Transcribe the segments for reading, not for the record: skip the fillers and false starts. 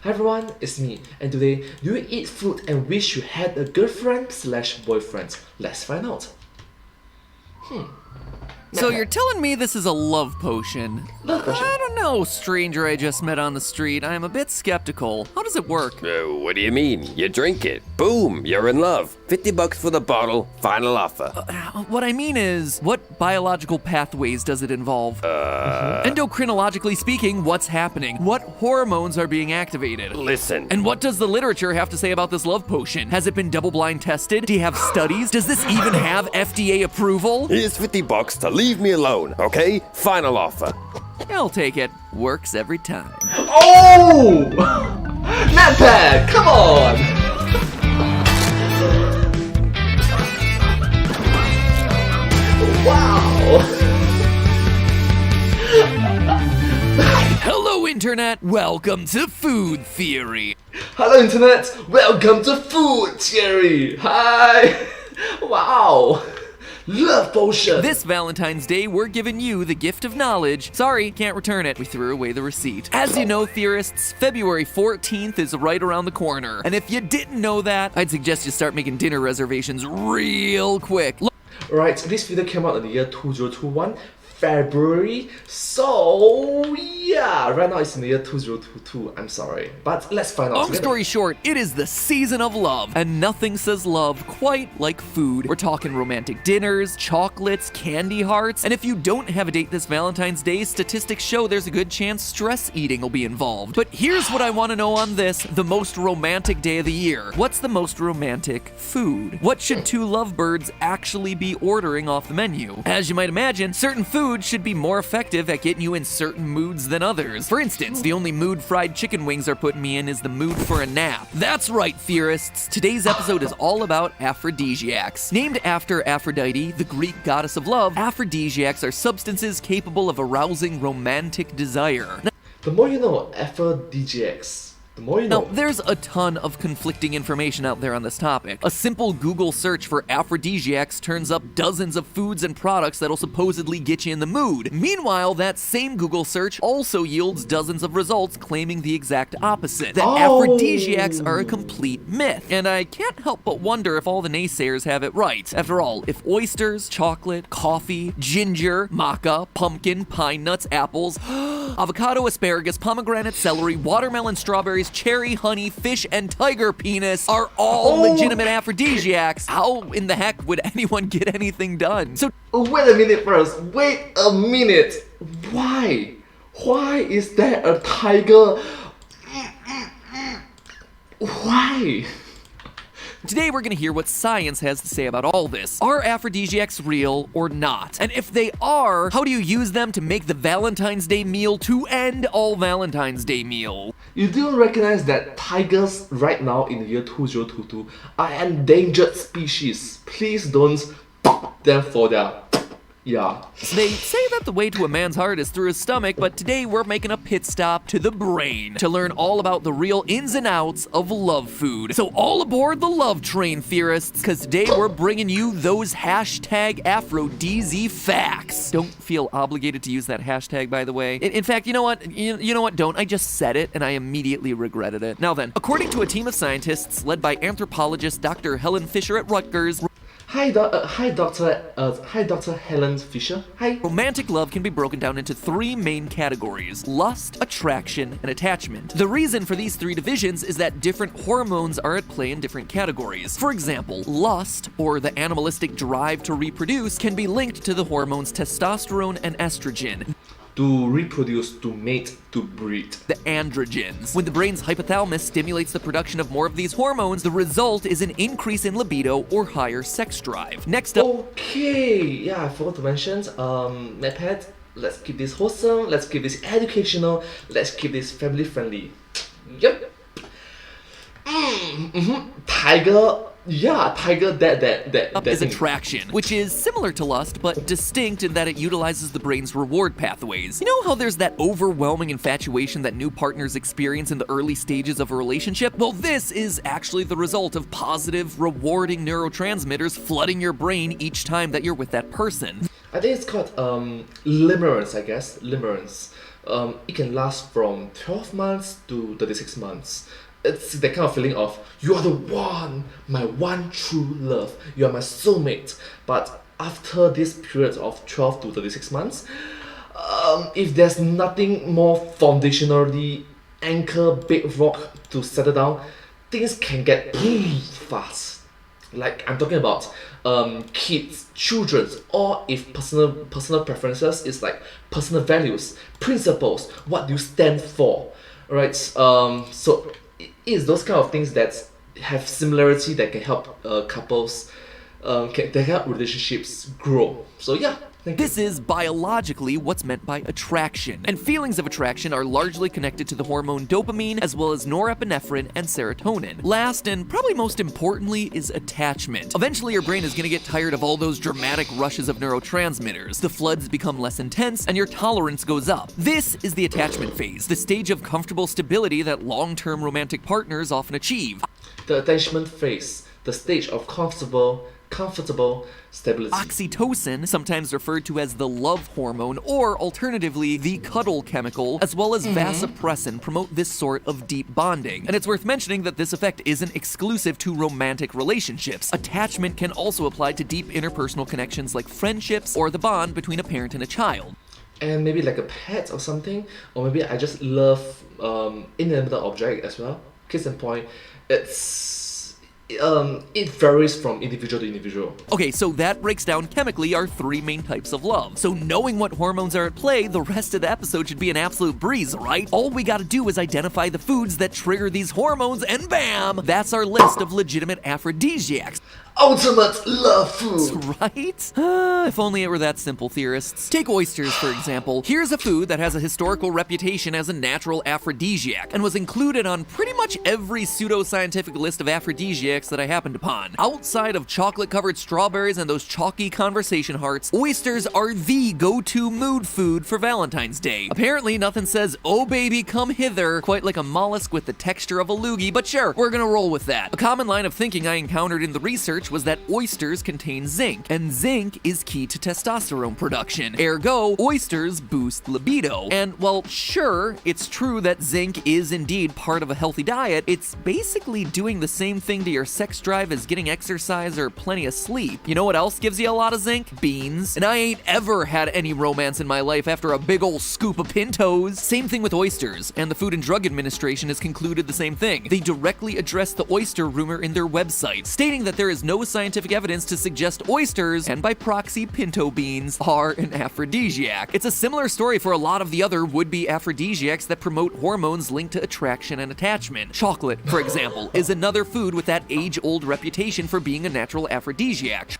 Hi everyone, it's me, and today, do you eat food and wish you had a girlfriend/boyfriend? Let's find out. So you're telling me this is a love potion? Love potion? I don't know, stranger I just met on the street. I'm a bit skeptical. How does it work? What do you mean? You drink it. Boom, you're in love. $50 for the bottle, final offer. What I mean is, what biological pathways does it involve? Endocrinologically speaking, what's happening? What hormones are being activated? Listen. And what does the literature have to say about this love potion? Has it been double-blind tested? Do you have studies? Does this even have FDA approval? Here's $50 to leave me alone, okay? Final offer. I'll take it. Works every time. Oh! Not bad, come on! Wow! Hello, Internet. Welcome to Food Theory. Hello Internet, welcome to Food Theory! Hi! Wow! Love potion! This Valentine's Day, we're giving you the gift of knowledge. Sorry, can't return it. We threw away the receipt. As you know, theorists, February 14th is right around the corner. And if you didn't know that, I'd suggest you start making dinner reservations real quick. Right, this video came out in the year 2021, February, so yeah, right now it's in the year 2022, I'm sorry, but let's find out Long together. story short, it is the season of love, and nothing says love quite like food. We're talking romantic dinners, chocolates, candy hearts, and if you don't have a date this Valentine's Day, statistics show there's a good chance stress eating will be involved. But here's what I want to know on this, the most romantic day of the year. What's the most romantic food? What should two lovebirds actually be ordering off the menu? As you might imagine, certain food should be more effective at getting you in certain moods than others. For instance, the only mood fried chicken wings are putting me in is the mood for a nap. That's right, theorists. Today's episode is all about aphrodisiacs. Named after Aphrodite, the Greek goddess of love, aphrodisiacs are substances capable of arousing romantic desire. The more you know, aphrodisiacs. The more you know. Now, there's a ton of conflicting information out there on this topic. A simple Google search for aphrodisiacs turns up dozens of foods and products that'll supposedly get you in the mood. Meanwhile, that same Google search also yields dozens of results claiming the exact opposite, that aphrodisiacs are a complete myth. And I can't help but wonder if all the naysayers have it right. After all, if oysters, chocolate, coffee, ginger, maca, pumpkin, pine nuts, apples, avocado, asparagus, pomegranate, celery, watermelon, strawberries, cherry, honey, fish, and tiger penis are all legitimate aphrodisiacs, how in the heck would anyone get anything done? So Wait a minute first, wait a minute! Why? Why is there a tiger? Why? today we're gonna hear what science has to say about all this. Are aphrodisiacs real or not? And if they are, how do you use them to make the Valentine's Day meal to end all Valentine's Day meal? You do recognize that tigers right now in the year 2022 are endangered species. Please don't them for their They say that the way to a man's heart is through his stomach, but today we're making a pit stop to the brain to learn all about the real ins and outs of love food. So all aboard the love train, theorists, because today we're bringing you those hashtag Aphrodisi facts. Don't feel obligated to use that hashtag, by the way. In fact, you know what? You know what? Don't. I just said it, and I immediately regretted it. Now then, according to a team of scientists led by anthropologist Dr. Helen Fisher at Rutgers, Hi, Dr. Helen Fisher. Hi. romantic love can be broken down into three main categories: lust, attraction, and attachment. The reason for these three divisions is that different hormones are at play in different categories. For example, lust, or the animalistic drive to reproduce, can be linked to the hormones testosterone and estrogen. To reproduce, to mate, to breed. The androgens. When the brain's hypothalamus stimulates the production of more of these hormones, the result is an increase in libido or higher sex drive. Next up, Okay, yeah, I forgot to mention, MedPad, let's keep this wholesome, let's keep this educational, let's keep this family friendly. Yep. Tiger, that is thing. attraction, which is similar to lust, but distinct in that it utilizes the brain's reward pathways. You know how there's that overwhelming infatuation that new partners experience in the early stages of a relationship? Well, this is actually the result of positive, rewarding neurotransmitters flooding your brain each time that you're with that person. I think it's called limerence, I guess. Limerence. It can last from 12 months to 36 months. It's the kind of feeling of, you are the one, my one true love. You are my soulmate. But after this period of 12 to 36 months, if there's nothing more foundationally anchor big rock to settle down, things can get fast. Like I'm talking about kids, children, or if personal preferences is like personal values, principles, what do you stand for, right? So it is those kind of things that have similarity that can help couples, that help relationships grow. So yeah. This is biologically what's meant by attraction, and feelings of attraction are largely connected to the hormone dopamine as well as norepinephrine and serotonin. Last and probably most importantly is attachment. Eventually your brain is going to get tired of all those dramatic rushes of neurotransmitters. The floods become less intense and your tolerance goes up. This is the attachment phase, the stage of comfortable stability that long-term romantic partners often achieve. The attachment phase, the stage of comfortable stability. Oxytocin, sometimes referred to as the love hormone, or alternatively, the cuddle chemical, as well as vasopressin promote this sort of deep bonding. And it's worth mentioning that this effect isn't exclusive to romantic relationships. Attachment can also apply to deep interpersonal connections like friendships or the bond between a parent and a child. And maybe like a pet or something, or maybe I just love inanimate object as well. Case in point, it varies from individual to individual. Okay, so that breaks down chemically our three main types of love. So knowing what hormones are at play, the rest of the episode should be an absolute breeze, right? All we gotta do is identify the foods that trigger these hormones, and bam! That's our list of legitimate aphrodisiacs. Ultimate love food! Right? If only it were that simple, theorists. Take oysters, for example. Here's a food that has a historical reputation as a natural aphrodisiac, and was included on pretty much every pseudo-scientific list of aphrodisiacs that I happened upon. Outside of chocolate-covered strawberries and those chalky conversation hearts, oysters are the go-to mood food for Valentine's Day. Apparently, nothing says, "Oh baby, come hither," quite like a mollusk with the texture of a loogie, but sure, we're gonna roll with that. A common line of thinking I encountered in the research was that oysters contain zinc, and zinc is key to testosterone production. Ergo, oysters boost libido. And while sure, it's true that zinc is indeed part of a healthy diet, it's basically doing the same thing to your sex drive as getting exercise or plenty of sleep. You know what else gives you a lot of zinc? Beans. And I ain't ever had any romance in my life after a big ol' scoop of pintos. Same thing with oysters, and the Food and Drug Administration has concluded the same thing. They directly address the oyster rumor in their website, stating that there is no scientific evidence to suggest oysters, and by proxy pinto beans, are an aphrodisiac. It's a similar story for a lot of the other would-be aphrodisiacs that promote hormones linked to attraction and attachment. Chocolate, for example, is another food with that age-old reputation for being a natural aphrodisiac.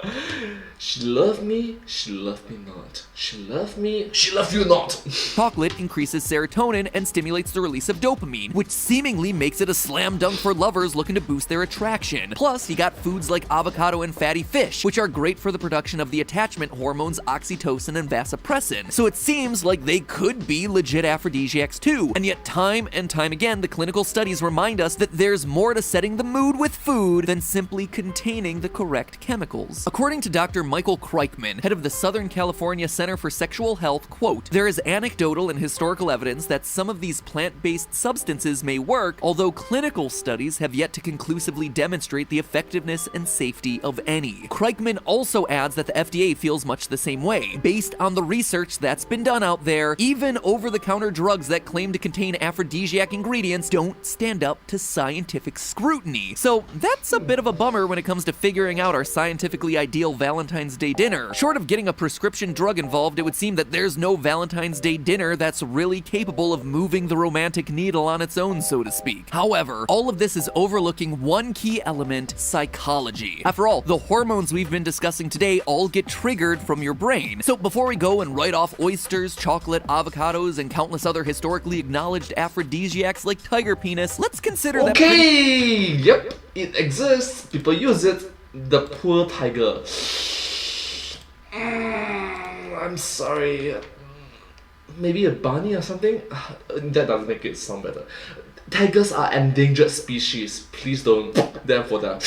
She loved me, she loved me not. She loved me, she loved you not. Chocolate increases serotonin and stimulates the release of dopamine, which seemingly makes it a slam dunk for lovers looking to boost their attraction. Plus, you got foods like avocado and fatty fish, which are great for the production of the attachment hormones oxytocin and vasopressin. So it seems like they could be legit aphrodisiacs too. And yet time and time again, the clinical studies remind us that there's more to setting the mood with food than simply containing the correct chemicals. According to Dr. Michael Kreikman, head of the Southern California Center for Sexual Health, quote, "There is anecdotal and historical evidence that some of these plant-based substances may work, although clinical studies have yet to conclusively demonstrate the effectiveness and safety of any." Kreikman also adds that the FDA feels much the same way. Based on the research that's been done out there, even over-the-counter drugs that claim to contain aphrodisiac ingredients don't stand up to scientific scrutiny. So that's a bit of a bummer when it comes to figuring out our scientifically ideal Valentine's Day dinner. Short of getting a prescription drug involved, it would seem that there's no Valentine's Day dinner that's really capable of moving the romantic needle on its own, so to speak. However, all of this is overlooking one key element: psychology. After all, the hormones we've been discussing today all get triggered from your brain. So before we go and write off oysters, chocolate, avocados, and countless other historically acknowledged aphrodisiacs like tiger penis, let's consider that Yep, it exists. People use it. The poor tiger. I'm sorry. Maybe a bunny or something? That doesn't make it sound better. Tigers are endangered species. Please don't them for the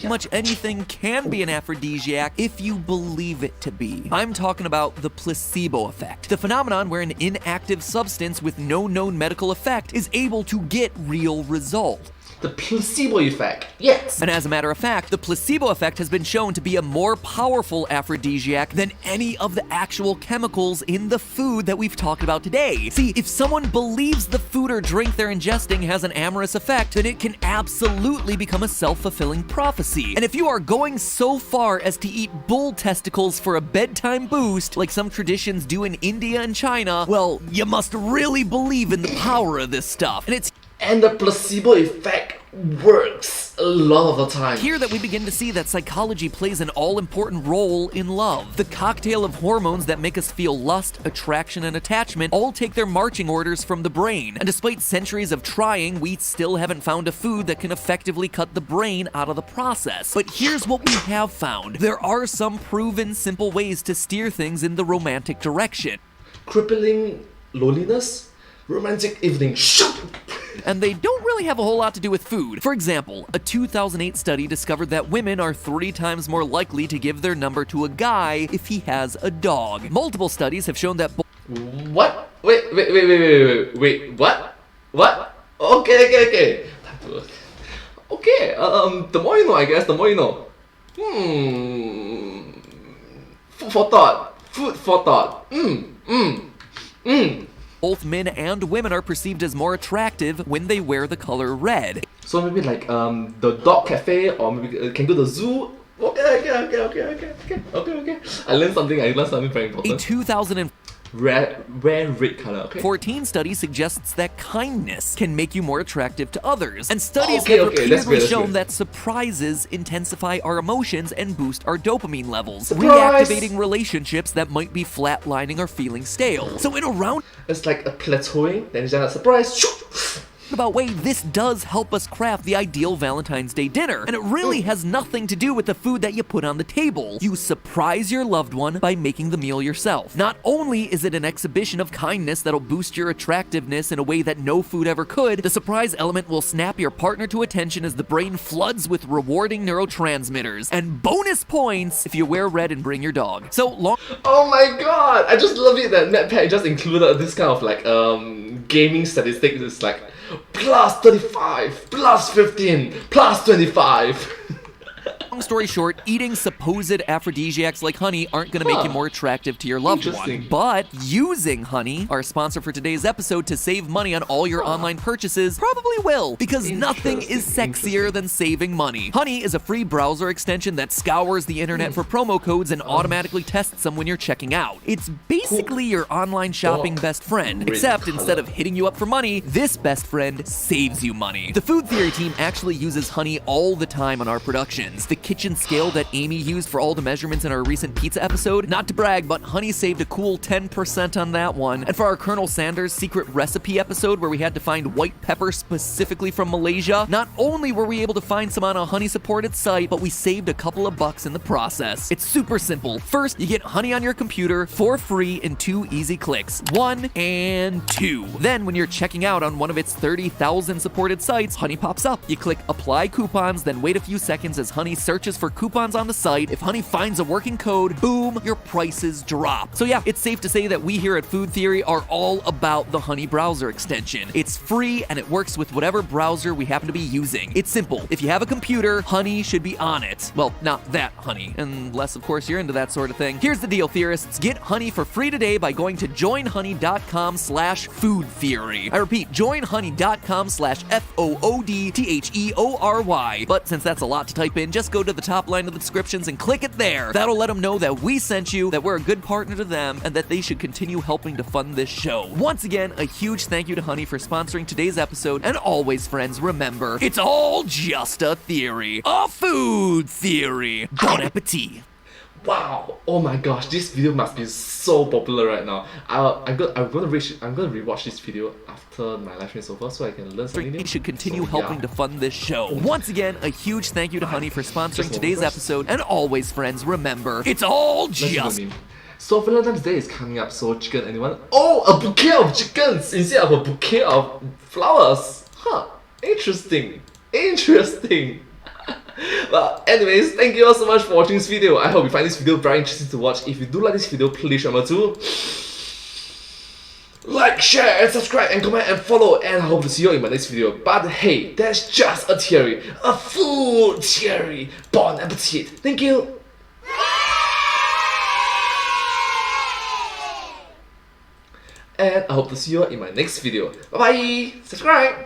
much anything can be an aphrodisiac if you believe it to be. I'm talking about the placebo effect, the phenomenon where an inactive substance with no known medical effect is able to get real results. The placebo effect, yes! And as a matter of fact, the placebo effect has been shown to be a more powerful aphrodisiac than any of the actual chemicals in the food that we've talked about today. See, if someone believes the food or drink they're ingesting has an amorous effect, then it can absolutely become a self-fulfilling prophecy. And if you are going so far as to eat bull testicles for a bedtime boost, like some traditions do in India and China, well, you must really believe in the power of this stuff. And the placebo effect works a lot of the time. Here that we begin to see that psychology plays an all-important role in love. The cocktail of hormones that make us feel lust, attraction, and attachment all take their marching orders from the brain. And despite centuries of trying, we still haven't found a food that can effectively cut the brain out of the process. But here's what we have found. There are some proven simple ways to steer things in the romantic direction. Crippling loneliness? Romantic evening. Shoot! And they don't really have a whole lot to do with food. For example, a 2008 study discovered that women are 3 times more likely to give their number to a guy if he has a dog. Multiple studies have shown that What? Wait, what? What? Okay. Okay, the more you know, I guess, the more you know. Food for thought. both men and women are perceived as more attractive when they wear the color red. So maybe like the dog cafe, or maybe can go to the zoo. Okay. I learned something very important. A 2014 Rare red color, okay. study suggests that kindness can make you more attractive to others. And studies Okay, have okay, that's repeatedly great. shown that surprises intensify our emotions and boost our dopamine levels, Surprise! reactivating relationships that might be flatlining or feeling stale. So in a It's like a plateauing, then it's just a surprise. roundabout way, this does help us craft the ideal Valentine's Day dinner, and it really has nothing to do with the food that you put on the table. You surprise your loved one by making the meal yourself. Not only is it an exhibition of kindness that'll boost your attractiveness in a way that no food ever could, the surprise element will snap your partner to attention as the brain floods with rewarding neurotransmitters. And bonus points if you wear red and bring your dog. So long. Oh my god! I just love it that NetPad just included this kind of like gaming statistics. It's like plus 35, plus 15, plus 25. Long story short, eating supposed aphrodisiacs like honey aren't going to make you more attractive to your loved one. Interesting. But using honey, our sponsor for today's episode, to save money on all your online purchases probably will, because nothing is sexier than saving money. Honey is a free browser extension that scours the internet for promo codes and automatically tests them when you're checking out. It's basically your online shopping best friend, except instead of hitting you up for money, this best friend saves you money. The Food Theory team actually uses honey all the time on our productions. The kitchen scale that Amy used for all the measurements in our recent pizza episode, not to brag, but honey saved a cool 10% on that one. And for our Colonel Sanders secret recipe episode where we had to find white pepper specifically from Malaysia, not only were we able to find some on a honey supported site, but we saved a couple of bucks in the process. It's super simple. First, you get honey on your computer for free in 2 easy clicks. 1 and 2. Then when you're checking out on one of its 30,000 supported sites, honey pops up. You click apply coupons, then wait a few seconds as honey searches for coupons on the site. If honey finds a working code, boom, your prices drop. So yeah, it's safe to say that we here at Food Theory are all about the honey browser extension. It's free and it works with whatever browser we happen to be using. It's simple. If you have a computer, honey should be on it. Well, not that honey, unless of course you're into that sort of thing. Here's the deal, theorists. Get honey for free today by going to joinhoney.com/foodtheory. I repeat, joinhoney.com/FOODTHEORY. But since that's a lot to type in, just go to the top line of the descriptions and click it there. That'll let them know that we sent you, that we're a good partner to them, and that they should continue helping to fund this show. Once again, a huge thank you to Honey for sponsoring today's episode, and always, friends, remember, it's all just a theory. A food theory. Bon appetit. Wow! Oh my gosh, this video must be so popular right now. I'm gonna rewatch this video after my live stream is over so I can learn something new. We should continue So, helping yeah. to fund this show. Once again, a huge thank you to Honey for sponsoring today's episode, and always, friends, remember, it's all Let's do the just meme. So Valentine's Day is coming up, so chicken, anyone? Oh, a bouquet of chickens instead of a bouquet of flowers. Huh, interesting. But anyways, thank you all so much for watching this video. I hope you find this video very interesting to watch. If you do like this video, please remember to like, share, and subscribe, and comment, and follow. And I hope to see you in my next video. But hey, that's just a theory. A food theory. Bon appetit. Thank you. And I hope to see you in my next video. Bye bye. Subscribe.